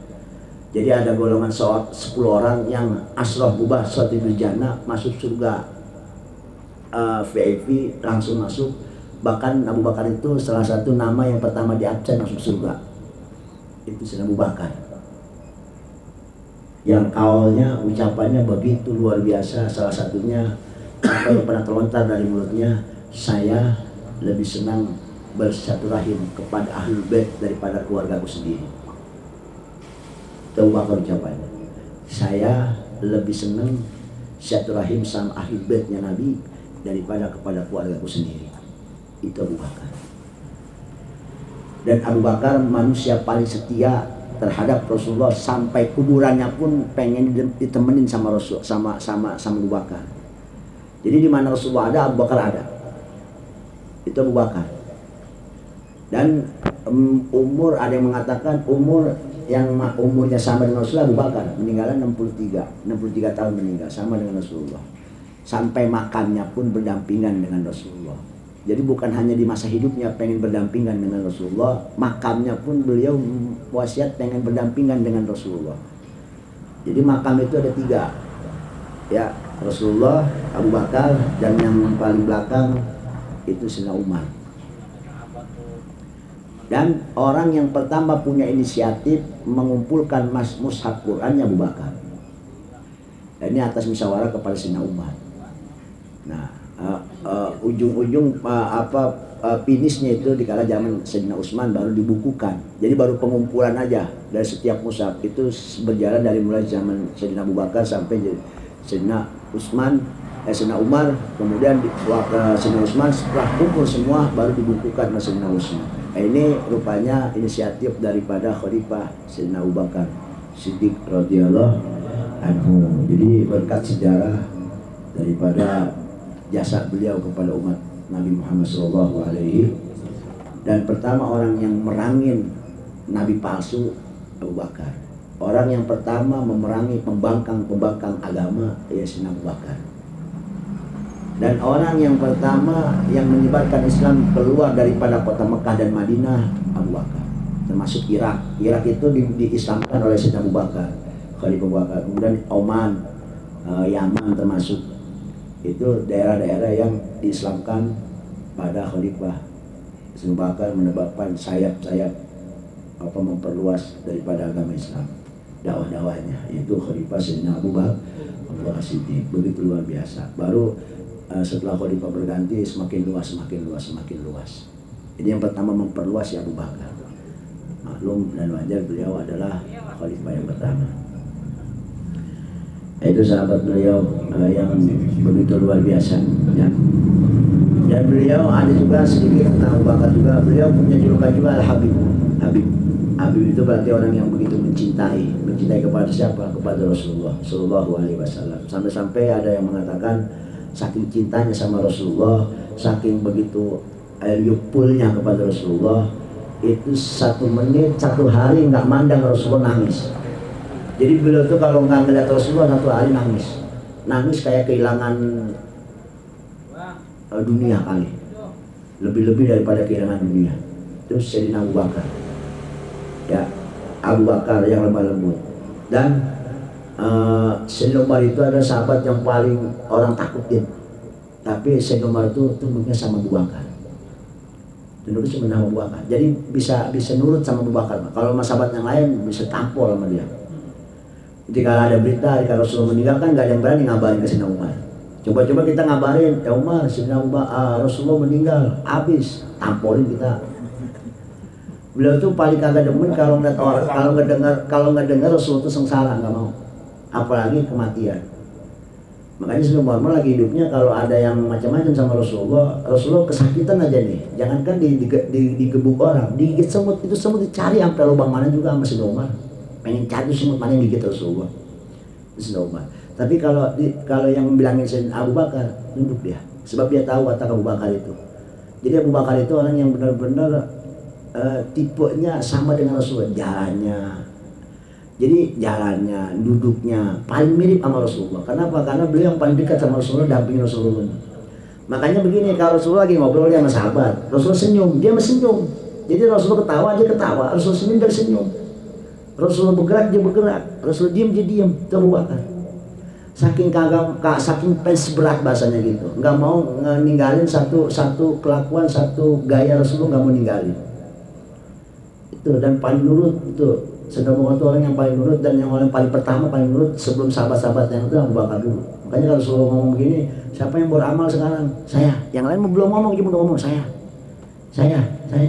Jadi ada golongan 10 orang yang asroh bubah soti bil jannah, masuk surga VIP langsung masuk. Bahkan Abu Bakar itu salah satu nama yang pertama di absen masuk surga. Itu Sayyidina Abu Bakar. Yang awalnya ucapannya begitu luar biasa, salah satunya apa yang pernah terlontar dari mulutnya, saya lebih senang bersilaturahim kepada Ahlul Bait daripada keluargaku sendiri. Itu Abu Bakar ucapannya. Saya lebih senang silaturahim sama Ahlul Baitnya Nabi daripada kepada keluargaku sendiri. Itu Abu Bakar. Dan Abu Bakar manusia paling setia terhadap Rasulullah, sampai kuburannya pun pengen ditemenin sama Rasul, sama Abu Bakar. Jadi di mana Rasulullah ada, Abu Bakar ada. Itu Abu Bakar. Dan umur, ada yang mengatakan umurnya sama dengan Rasulullah. Abu Bakar meninggalnya 63 tahun meninggal, sama dengan Rasulullah. Sampai makamnya pun berdampingan dengan Rasulullah. Jadi bukan hanya di masa hidupnya pengen berdampingan dengan Rasulullah, makamnya pun beliau wasiat pengen berdampingan dengan Rasulullah. Jadi makam itu ada 3, ya, Rasulullah, Abu Bakar, dan yang paling belakang itu Sayyidina Umar. Dan orang yang pertama punya inisiatif mengumpulkan mushaf Qur'annya Abu Bakar. Dan ini atas musyawarah kepada Sayyidina Umar. Nah, ujung-ujung finishnya itu di kala zaman Sayyidina Utsman baru dibukukan. Jadi baru pengumpulan aja dari setiap mushaf itu berjalan dari mulai zaman Sayyidina Abu Bakar sampai Sayyidina Utsman, Sayyidina Umar, kemudian Sayyidina Utsman setelah kumpul semua baru dibukukan oleh Sayyidina Utsman. Ini rupanya inisiatif daripada Khalifah Sayyidina Abu Bakar Siddiq radhiyallahu anhu. Jadi berkat sejarah daripada jasa beliau kepada umat Nabi Muhammad SAW. Dan pertama orang yang merangin Nabi palsu Abu Bakar. Orang yang pertama memerangi pembangkang agama ya Sayyidina Abu Bakar. Dan orang yang pertama yang menyebarkan Islam keluar daripada kota Mekah dan Madinah Abu Bakar. Termasuk Irak. Irak itu diislamkan oleh Sayyidina Abu Bakar, Khalifah Abu Bakar. Kemudian Oman, Yaman termasuk. Itu daerah-daerah yang diislamkan pada Khalifah Abu Bakar, menyebabkan sayap-sayap memperluas daripada agama Islam, dakwah-dakwahnya. Itu Khalifah Sayyidina Abu Bakar Siddiq, begitu luar biasa. Baru setelah Khalifah berganti semakin luas. Jadi yang pertama memperluas ya Abu Bakar. Maklum dan wajar beliau adalah Khalifah yang pertama. Itu sahabat beliau yang begitu luar biasa, ya. Dan beliau ada juga sedikit tentang Abu Bakar juga. Beliau punya julukan juga Al-Habib. Habib itu berarti orang yang begitu mencintai kepada siapa? Kepada Rasulullah Sallallahu Alaihi Wasallam. Sampai-sampai ada yang mengatakan saking cintanya sama Rasulullah, saking begitu yupulnya kepada Rasulullah, itu 1 menit, 1 hari nggak mandang Rasulullah nangis. Jadi beliau tuh kalau nggak ngeliat Rasulullah 1 hari nangis kayak kehilangan dunia kali, lebih daripada kehilangan dunia. Terus Sayyidina Abu Bakar, ya, Abu Bakar yang lemah lembut. Dan Sayyidina Umar itu adalah sahabat yang paling orang takutin Tapi Sayyidina Umar itu tunduknya sama Abu Bakar. Tunduknya cuma sama Abu Bakar. Jadi bisa nurut sama Abu Bakar. Kalau sama sahabat yang lain bisa tampol sama dia. Jadi kalau ada berita kalau Rasulullah meninggal kan nggak ada yang berani ngabarin ke Sayyidina Umar. Coba-coba kita ngabarin, ya Umar, Sayyidina Rasulullah meninggal, habis tampolin kita. Beliau tuh paling kagak demen kalau ngeliat orang, kalau nggak dengar Rasulullah itu sengsara, nggak mau. Apalagi kematian. Makanya Sayyidina Umar lagi hidupnya kalau ada yang macam-macam sama Rasulullah kesakitan aja nih. Jangankan digebuk orang, digigit semut, itu semut dicari sampai lubang mana juga sama Sayyidina Umar. Pengen cari semut mana yang gigit Rasulullah. Sayyidina Umar. Tapi kalau yang bilangin Sayyidina Abu Bakar, duduk dia. Sebab dia tahu kata Abu Bakar itu. Jadi Abu Bakar itu orang yang benar-benar tipenya sama dengan Rasulullah, jalannya, duduknya paling mirip sama Rasulullah. Kenapa? Karena beliau yang paling dekat sama Rasulullah, dampingin Rasulullah. Makanya begini, kalau Rasulullah lagi ngobrol dia sama sahabat, Rasulullah senyum, dia senyum. Jadi Rasulullah ketawa, dia ketawa. Rasulullah senyum, dia senyum. Rasulullah bergerak, dia bergerak. Rasulullah diam, dia diam. Itu Abu Bakar. Saking pens berat bahasanya gitu. Nggak mau ninggalin satu kelakuan, satu gaya Rasulullah, nggak mau ninggalin. Itu dan paling nurut itu. Sayyidina itu orang yang paling nurut dan yang orang paling pertama paling nurut sebelum sahabat-sahabat yang itu Abu Bakar dulu. Makanya kalau Rasulullah ngomong begini, siapa yang beramal sekarang? Saya. Yang lain belum ngomong, dia belum ngomong saya.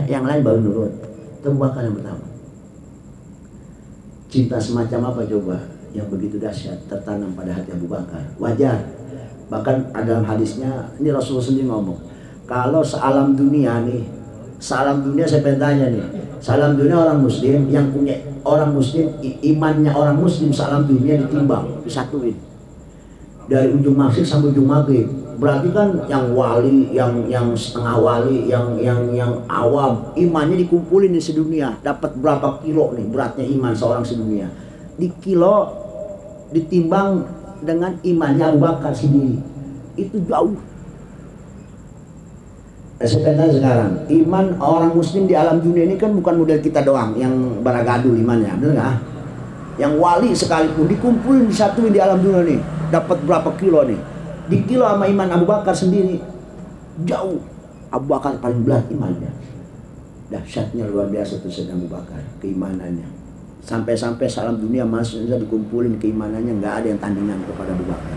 Yang lain baru nurut. Itu Abu Bakar yang pertama. Cinta semacam apa coba yang begitu dahsyat tertanam pada hati Abu Bakar? Wajar. Bahkan dalam hadisnya ini Rasulullah sendiri ngomong, kalau sealam dunia saya pengen tanya nih, salam dunia orang muslim yang punya orang muslim, imannya orang muslim sealam dunia ditimbang, disatuin dari ujung maghrib sampai ujung maghrib. Berarti kan yang wali, yang setengah wali, yang awam, imannya dikumpulin di sedunia, dapat berapa kilo nih beratnya iman seorang sedunia. Di kilo ditimbang dengan imannya Abu Bakar sendiri, itu jauh. Sebenarnya sekarang iman orang muslim di alam dunia ini kan bukan model kita doang yang baragadu imannya, benar nggak? Yang wali sekalipun dikumpulin disatuin di alam dunia nih, dapat berapa kilo nih? Di kilo sama iman Abu Bakar sendiri jauh. Abu Bakar paling berat imannya, dahsyatnya luar biasa tuh Sayyidina Abu Bakar keimanannya. Sampai-sampai salam dunia masuk dikumpulin keimanannya, nggak ada yang tandingan kepada Abu Bakar.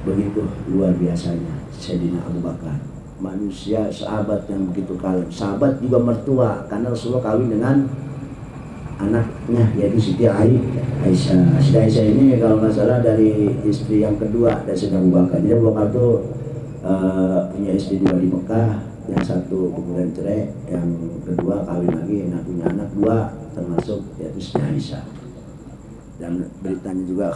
Begitu luar biasanya Sayyidina Abu Bakar. Manusia sahabat yang begitu kalem, sahabat juga mertua karena Rasulullah kawin dengan anaknya yaitu Siti Aisyah. Siti Aisyah ini kalau nggak salah dari istri yang kedua dari Sayyidina Abu Bakar. Jadi Abu Bakar itu punya istri dua di Mekah, yang satu kemudian cerai, yang kedua kawin lagi, punya anak dua termasuk yaitu Siti Aisyah. Dan beritanya juga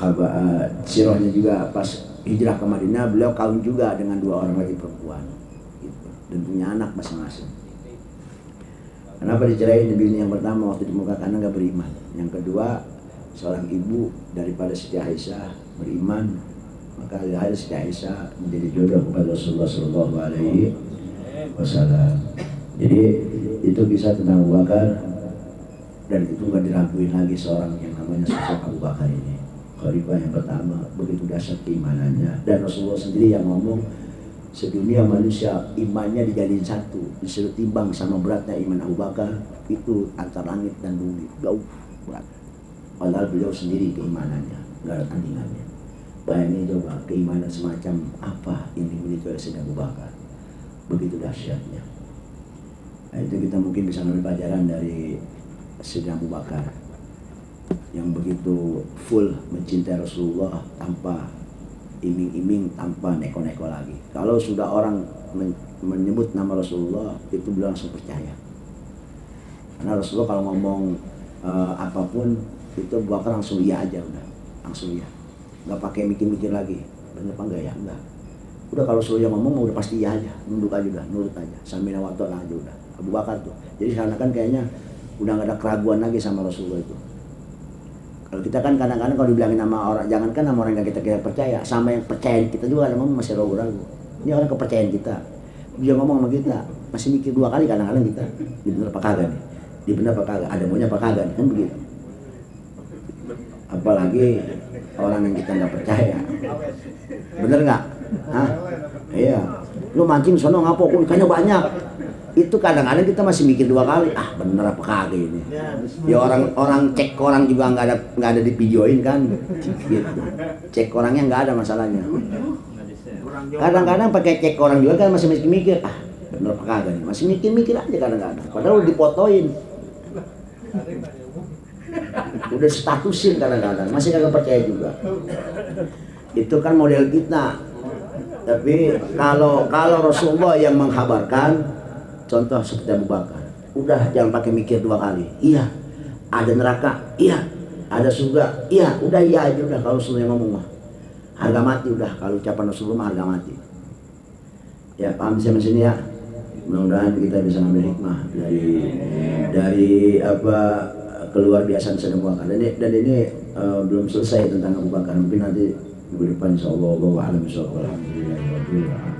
sirahnya juga pas hijrah ke Madinah beliau kawin juga dengan dua orang lagi perempuan. Dan punya anak masing-masing. Kenapa diceraiin bini yang pertama waktu di Mekah? Karena nggak beriman. Yang kedua, seorang ibu daripada Siti Aisyah beriman, maka akhirnya Siti Aisyah menjadi jodoh kepada Rasulullah SAW. Jadi itu kisah tentang Abu Bakar, dan itu nggak diraguin lagi seorang yang namanya sosok Abu Bakar ini. Khalifah yang pertama, begitu dahsyat keimanannya, dan Rasulullah sendiri yang ngomong, sedunia manusia imannya dijadiin satu, disuruh timbang sama beratnya iman Abu Bakar itu antara langit dan bumi, jauh berat. Padahal beliau sendiri keimanannya nggak ada tandingannya. Bayangin coba keimanan semacam apa yang dimiliki oleh Sayyidina Abu Bakar, begitu dahsyatnya. Nah, itu kita mungkin bisa ambil pelajaran dari Sayyidina Abu Bakar yang begitu full mencintai Rasulullah tanpa iming-iming, tanpa neko-neko lagi. Kalau sudah orang menyebut nama Rasulullah, itu beliau langsung percaya. Karena Rasulullah kalau ngomong apapun, itu bakal langsung iya aja udah. Langsung iya. Nggak pakai mikir-mikir lagi. Bener apa enggak ya? Enggak. Udah kalau Rasulullah ngomong, udah pasti iya aja. Nunduk aja udah, nurut aja. Sambil nawatol aja udah. Abu Bakar tuh. Jadi karena kan kayaknya udah nggak ada keraguan lagi sama Rasulullah itu. Kalau kita kan kadang-kadang kalau dibilangin nama orang, jangankan nama orang yang kita percaya, sama yang percaya kita juga kadang-kadang masih ragu-ragu. Ini orang kepercayaan kita. Dia ngomong sama kita, masih mikir dua kali kadang-kadang kita. Dia bener apa kagak nih? Dia bener apa kagak? Ada maunya apa kagak nih? Kan begitu. Apalagi orang yang kita nggak percaya. Bener nggak? Hah? Iya. Lu mancing sono ngapo ikannya banyak. Itu kadang-kadang kita masih mikir 2 kali, ah bener apa kagak ini. Ya orang cek orang juga nggak ada di videoin kan, gitu. Cek orangnya nggak ada masalahnya. Kadang-kadang pakai cek orang juga kan masih mikir, ah bener apa kagak nih, masih mikir aja kadang-kadang. Padahal udah dipotoin, udah statusin kadang-kadang, masih kagak percaya juga. Itu kan model kita. Tapi kalau Rasulullah yang menghabarkan, contoh seperti Abu Bakar, udah jangan pakai mikir 2 kali. Iya, ada neraka, iya, ada surga, iya, udah iya aja udah kalau Rasulullah ngomong mah. Harga mati udah kalau ucapan Rasulullah harga mati. Ya paham sampai sini ya. Mudah-mudahan kita bisa ngambil hikmah dari apa keluar biasaan Abu Bakar. Dan ini belum selesai tentang Abu Bakar. Mungkin nanti minggu depan insyaallah. Alhamdulillah.